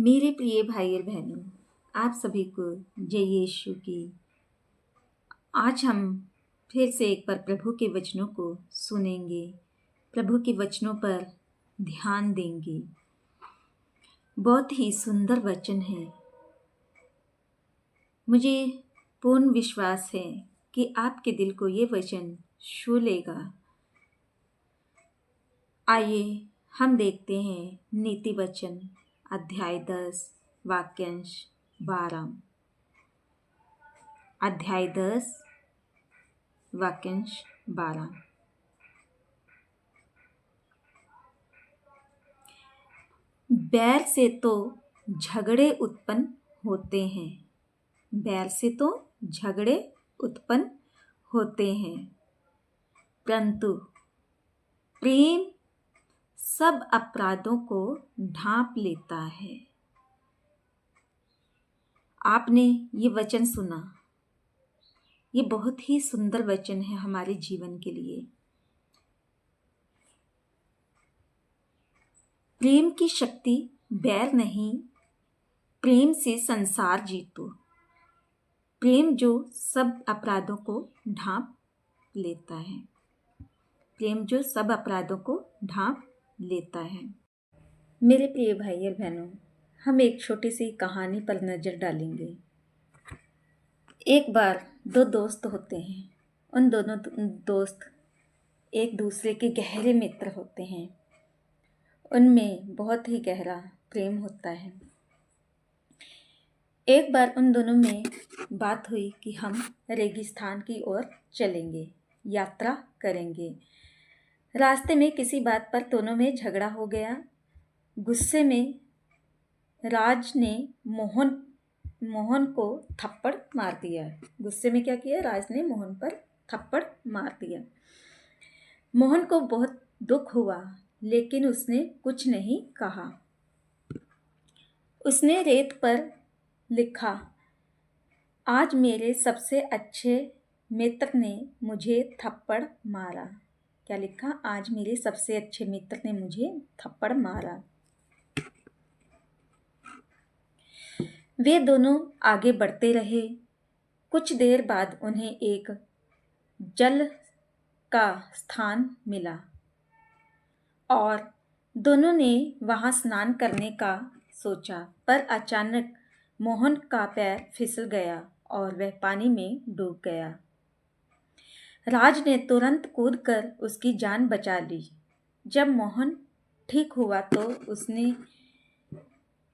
मेरे प्रिय भाई और बहनों, आप सभी को जय यीशु की। आज हम फिर से एक बार प्रभु के वचनों को सुनेंगे, प्रभु के वचनों पर ध्यान देंगे। बहुत ही सुंदर वचन है। मुझे पूर्ण विश्वास है कि आपके दिल को ये वचन छू लेगा। आइए हम देखते हैं नीति वचन अध्याय 10 वाक्यांश 12। अध्याय 10 वाक्यांश 12। बैर से तो झगड़े उत्पन्न होते हैं। बैर से तो झगड़े उत्पन्न होते हैं, परंतु प्रेम सब अपराधों को ढांप लेता है। आपने ये वचन सुना। ये बहुत ही सुंदर वचन है हमारे जीवन के लिए। प्रेम की शक्ति बैर नहीं, प्रेम से संसार जीतो। प्रेम जो सब अपराधों को ढांप लेता है। प्रेम जो सब अपराधों को ढांप लेता है। मेरे प्रिय भाई और बहनों, हम एक छोटी सी कहानी पर नजर डालेंगे। एक बार दो दोस्त होते हैं। उन दोनों दोस्त एक दूसरे के गहरे मित्र होते हैं। उनमें बहुत ही गहरा प्रेम होता है। एक बार उन दोनों में बात हुई कि हम रेगिस्तान की ओर चलेंगे, यात्रा करेंगे। रास्ते में किसी बात पर दोनों में झगड़ा हो गया। गुस्से में राज ने मोहन को थप्पड़ मार दिया। गुस्से में क्या किया? राज ने मोहन पर थप्पड़ मार दिया। मोहन को बहुत दुख हुआ, लेकिन उसने कुछ नहीं कहा। उसने रेत पर लिखा, आज मेरे सबसे अच्छे मित्र ने मुझे थप्पड़ मारा। क्या लिखा? आज मेरे सबसे अच्छे मित्र ने मुझे थप्पड़ मारा। वे दोनों आगे बढ़ते रहे। कुछ देर बाद उन्हें एक जल का स्थान मिला और दोनों ने वहां स्नान करने का सोचा, पर अचानक मोहन का पैर फिसल गया और वह पानी में डूब गया। राज ने तुरंत कूदकर उसकी जान बचा ली। जब मोहन ठीक हुआ तो उसने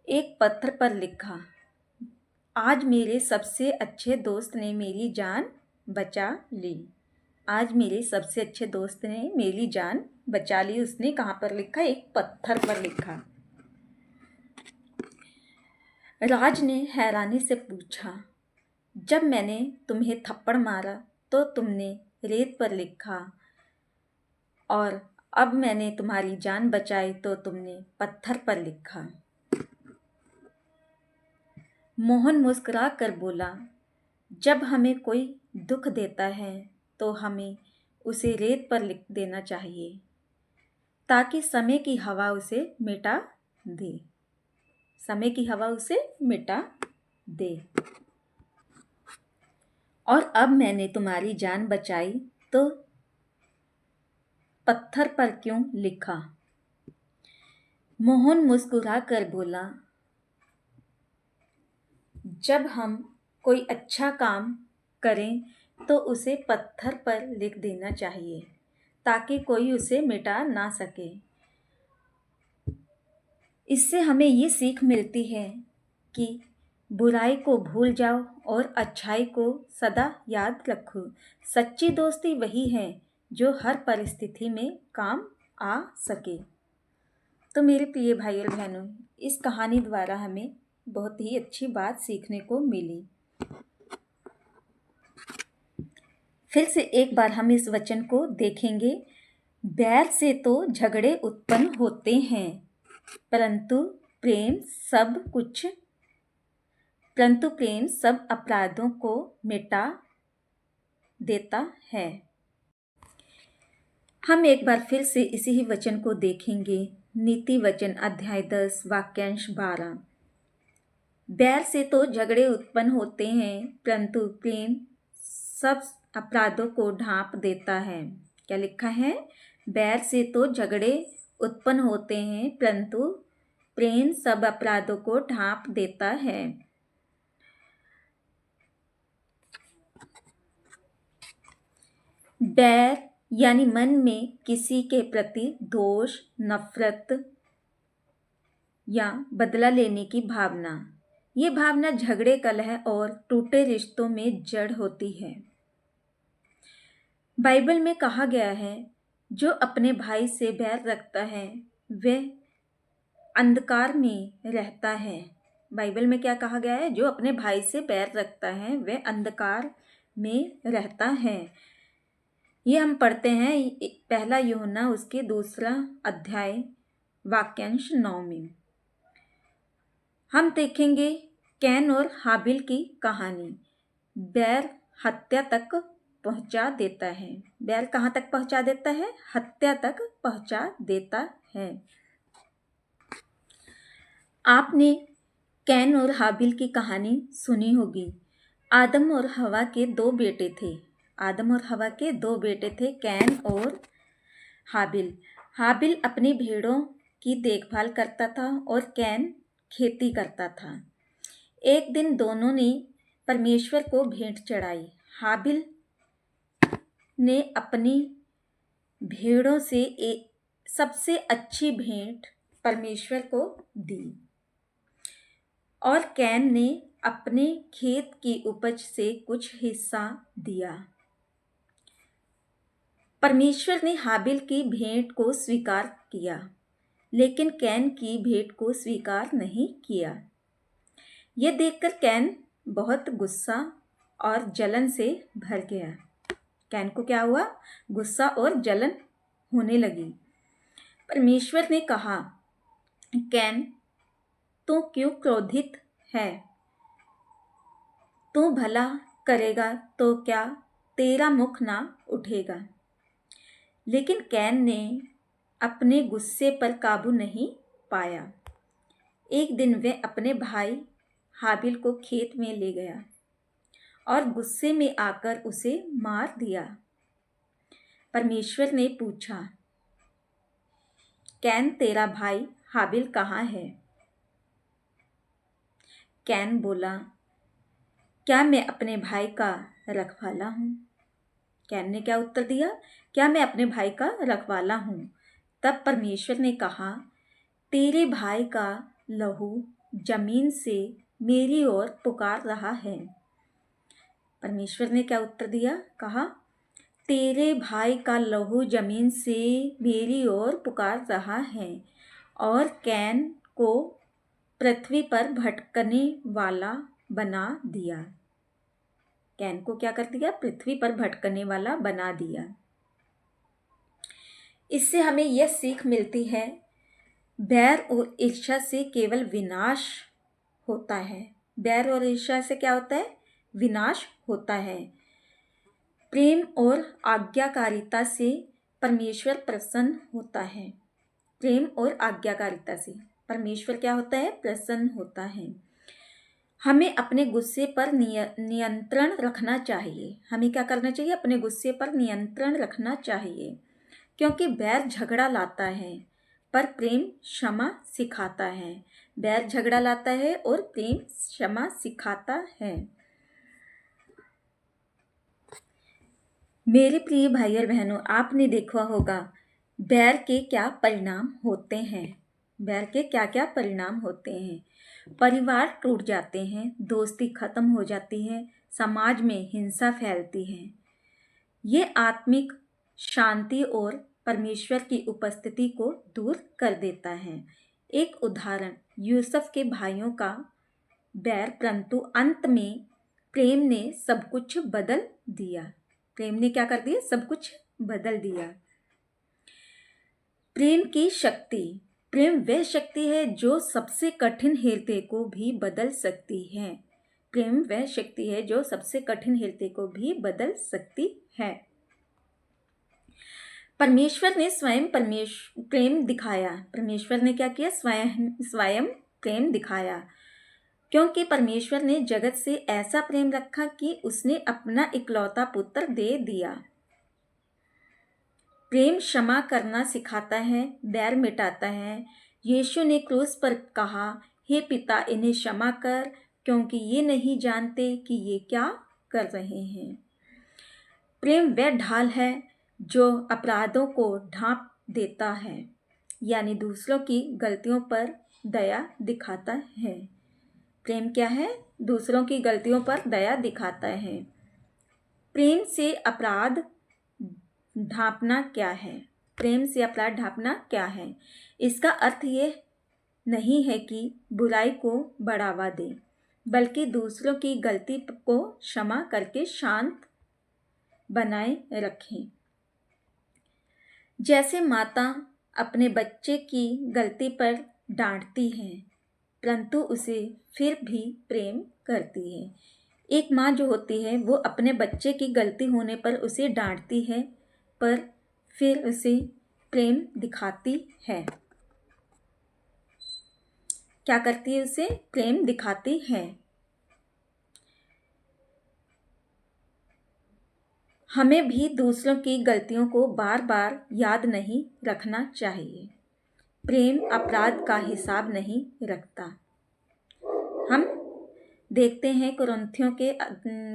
एक पत्थर पर लिखा, आज मेरे सबसे अच्छे दोस्त ने मेरी जान बचा ली। आज मेरे सबसे अच्छे दोस्त ने मेरी जान बचा ली। उसने कहाँ पर लिखा? एक पत्थर पर लिखा। राज ने हैरानी से पूछा, जब मैंने तुम्हें थप्पड़ मारा तो तुमने रेत पर लिखा, और अब मैंने तुम्हारी जान बचाई तो तुमने पत्थर पर लिखा। मोहन मुस्कुरा कर बोला, जब हमें कोई दुख देता है तो हमें उसे रेत पर लिख देना चाहिए, ताकि समय की हवा उसे मिटा दे। समय की हवा उसे मिटा दे। और अब मैंने तुम्हारी जान बचाई तो पत्थर पर क्यों लिखा? मोहन मुस्कुरा कर बोला, जब हम कोई अच्छा काम करें तो उसे पत्थर पर लिख देना चाहिए, ताकि कोई उसे मिटा ना सके। इससे हमें ये सीख मिलती है कि बुराई को भूल जाओ और अच्छाई को सदा याद रखो। सच्ची दोस्ती वही है जो हर परिस्थिति में काम आ सके। तो मेरे प्रिय भाई और बहनों, इस कहानी द्वारा हमें बहुत ही अच्छी बात सीखने को मिली। फिर से एक बार हम इस वचन को देखेंगे। बैर से तो झगड़े उत्पन्न होते हैं, परंतु प्रेम सब अपराधों को मिटा देता है। हम एक बार फिर से इसी ही वचन को देखेंगे। नीति वचन अध्याय 10 वाक्यांश 12। बैर से तो झगड़े उत्पन्न होते हैं, परंतु प्रेम सब अपराधों को ढांप देता है। क्या लिखा है? बैर से तो झगड़े उत्पन्न होते हैं, परंतु प्रेम सब अपराधों को ढांप देता है। बैर यानी मन में किसी के प्रति दोष, नफरत या बदला लेने की भावना। ये भावना झगड़े, कलह और टूटे रिश्तों में जड़ होती है। बाइबल में कहा गया है, जो अपने भाई से बैर रखता है वह अंधकार में रहता है। बाइबल में क्या कहा गया है? जो अपने भाई से बैर रखता है वह अंधकार में रहता है। ये हम पढ़ते हैं पहला यूहन्ना उसके 2 अध्याय वाक्यांश 9 में। हम देखेंगे कैन और हाबिल की कहानी। बैर हत्या तक पहुंचा देता है। बैर कहाँ तक पहुंचा देता है? हत्या तक पहुंचा देता है। आपने कैन और हाबिल की कहानी सुनी होगी। आदम और हवा के 2 बेटे थे। आदम और हवा के 2 बेटे थे, कैन और हाबिल। हाबिल अपनी भेड़ों की देखभाल करता था और कैन खेती करता था। एक दिन दोनों ने परमेश्वर को भेंट चढ़ाई। हाबिल ने अपनी भेड़ों से सबसे अच्छी भेंट परमेश्वर को दी और कैन ने अपने खेत की उपज से कुछ हिस्सा दिया। परमेश्वर ने हाबिल की भेंट को स्वीकार किया, लेकिन कैन की भेंट को स्वीकार नहीं किया। यह देखकर कैन बहुत गुस्सा और जलन से भर गया। कैन को क्या हुआ? गुस्सा और जलन होने लगी। परमेश्वर ने कहा, कैन, तू क्यों क्रोधित है? तू भला करेगा तो क्या तेरा मुख ना उठेगा? लेकिन कैन ने अपने गुस्से पर काबू नहीं पाया। एक दिन वह अपने भाई हाबिल को खेत में ले गया और गुस्से में आकर उसे मार दिया। परमेश्वर ने पूछा, कैन, तेरा भाई हाबिल कहाँ है? कैन बोला, क्या मैं अपने भाई का रखवाला हूँ? कैन ने क्या उत्तर दिया? क्या मैं अपने भाई का रखवाला हूँ? तब परमेश्वर ने कहा, तेरे भाई का लहू जमीन से मेरी ओर पुकार रहा है। परमेश्वर ने क्या उत्तर दिया? कहा, तेरे भाई का लहू जमीन से मेरी ओर पुकार रहा है और कैन को पृथ्वी पर भटकने वाला बना दिया। कैन को क्या कर दिया? पृथ्वी पर भटकने वाला बना दिया। इससे हमें यह सीख मिलती है, बैर और ईर्ष्या से केवल विनाश होता है। बैर और ईर्ष्या से क्या होता है? विनाश होता है। प्रेम और आज्ञाकारिता से परमेश्वर प्रसन्न होता है। प्रेम और आज्ञाकारिता से परमेश्वर क्या होता है? प्रसन्न होता है। हमें अपने गुस्से पर नियंत्रण रखना चाहिए। हमें क्या करना चाहिए? अपने गुस्से पर नियंत्रण रखना चाहिए, क्योंकि बैर झगड़ा लाता है पर प्रेम क्षमा सिखाता है। बैर झगड़ा लाता है और प्रेम क्षमा सिखाता है। मेरे प्रिय भाई और बहनों, आपने देखा होगा बैर के क्या परिणाम होते हैं। बैर के क्या क्या परिणाम होते हैं? परिवार टूट जाते हैं, दोस्ती खत्म हो जाती है, समाज में हिंसा फैलती है। ये आत्मिक शांति और परमेश्वर की उपस्थिति को दूर कर देता है। एक उदाहरण, यूसुफ के भाइयों का बैर, परंतु अंत में प्रेम ने सब कुछ बदल दिया। प्रेम ने क्या कर दिया? सब कुछ बदल दिया। प्रेम की शक्ति। प्रेम वह शक्ति है जो सबसे कठिन हृदय को भी बदल सकती है। प्रेम वह शक्ति है जो सबसे कठिन हृदय को भी बदल सकती है। परमेश्वर ने स्वयं प्रेम दिखाया। परमेश्वर ने क्या किया? स्वयं प्रेम दिखाया। क्योंकि परमेश्वर ने जगत से ऐसा प्रेम रखा कि उसने अपना इकलौता पुत्र दे दिया। प्रेम क्षमा करना सिखाता है, बैर मिटाता है। यीशु ने क्रूस पर कहा, हे पिता, इन्हें क्षमा कर, क्योंकि ये नहीं जानते कि ये क्या कर रहे हैं। प्रेम वह ढाल है जो अपराधों को ढांप देता है, यानी दूसरों की गलतियों पर दया दिखाता है। प्रेम क्या है? दूसरों की गलतियों पर दया दिखाता है। प्रेम से अपराध ढांपना क्या है? प्रेम से अपराध ढांपना क्या है? इसका अर्थ ये नहीं है कि बुराई को बढ़ावा दें, बल्कि दूसरों की गलती को क्षमा करके शांत बनाए रखें। जैसे माता अपने बच्चे की गलती पर डांटती है, परंतु उसे फिर भी प्रेम करती है। एक माँ जो होती है वो अपने बच्चे की गलती होने पर उसे डांटती है, पर फिर उसे प्रेम दिखाती है। क्या करती है? उसे प्रेम दिखाती है। हमें भी दूसरों की गलतियों को बार बार याद नहीं रखना चाहिए। प्रेम अपराध का हिसाब नहीं रखता। हम देखते हैं कुरिन्थियों के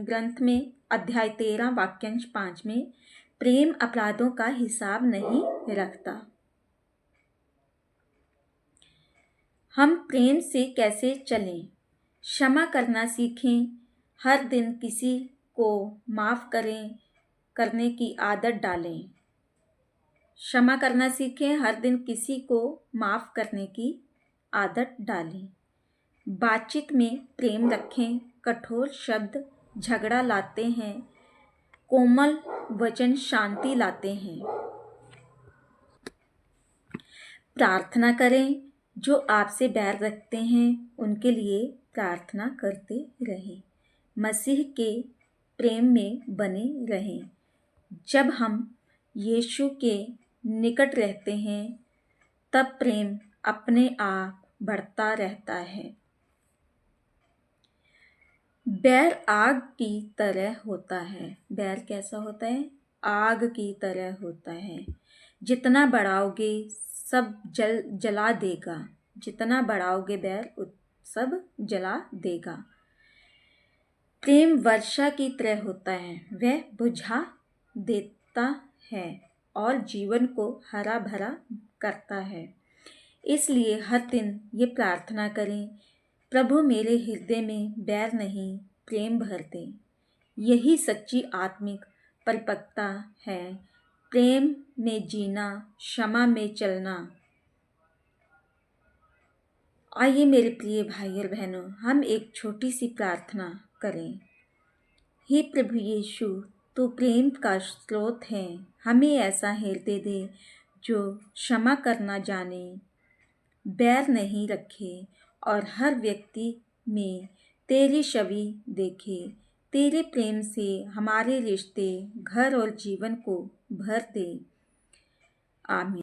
ग्रंथ में अध्याय 13 वाक्यांश 5 में, प्रेम अपराधों का हिसाब नहीं रखता। हम प्रेम से कैसे चलें? क्षमा करना सीखें। हर दिन किसी को माफ़ करने की आदत डालें। क्षमा करना सीखें। हर दिन किसी को माफ़ करने की आदत डालें। बातचीत में प्रेम रखें। कठोर शब्द झगड़ा लाते हैं, कोमल वचन शांति लाते हैं। प्रार्थना करें। जो आपसे बैर रखते हैं उनके लिए प्रार्थना करते रहें। मसीह के प्रेम में बने रहें। जब हम यीशु के निकट रहते हैं तब प्रेम अपने आप बढ़ता रहता है। बैर आग की तरह होता है। बैर कैसा होता है? आग की तरह होता है। जितना बढ़ाओगे सब जला देगा। जितना बढ़ाओगे बैर सब जला देगा। प्रेम वर्षा की तरह होता है। वह बुझा देता है और जीवन को हरा भरा करता है। इसलिए हर दिन ये प्रार्थना करें, प्रभु मेरे हृदय में बैर नहीं, प्रेम भर दे। यही सच्ची आत्मिक परिपक्वता है। प्रेम में जीना, क्षमा में चलना। आइए मेरे प्रिय भाई और बहनों, हम एक छोटी सी प्रार्थना करें। हे प्रभु यीशु, तू प्रेम का स्रोत है। हमें ऐसा हृदय दे जो क्षमा करना जाने, बैर नहीं रखे और हर व्यक्ति में तेरी छवि देखे। तेरे प्रेम से हमारे रिश्ते, घर और जीवन को भर दे। आमीन।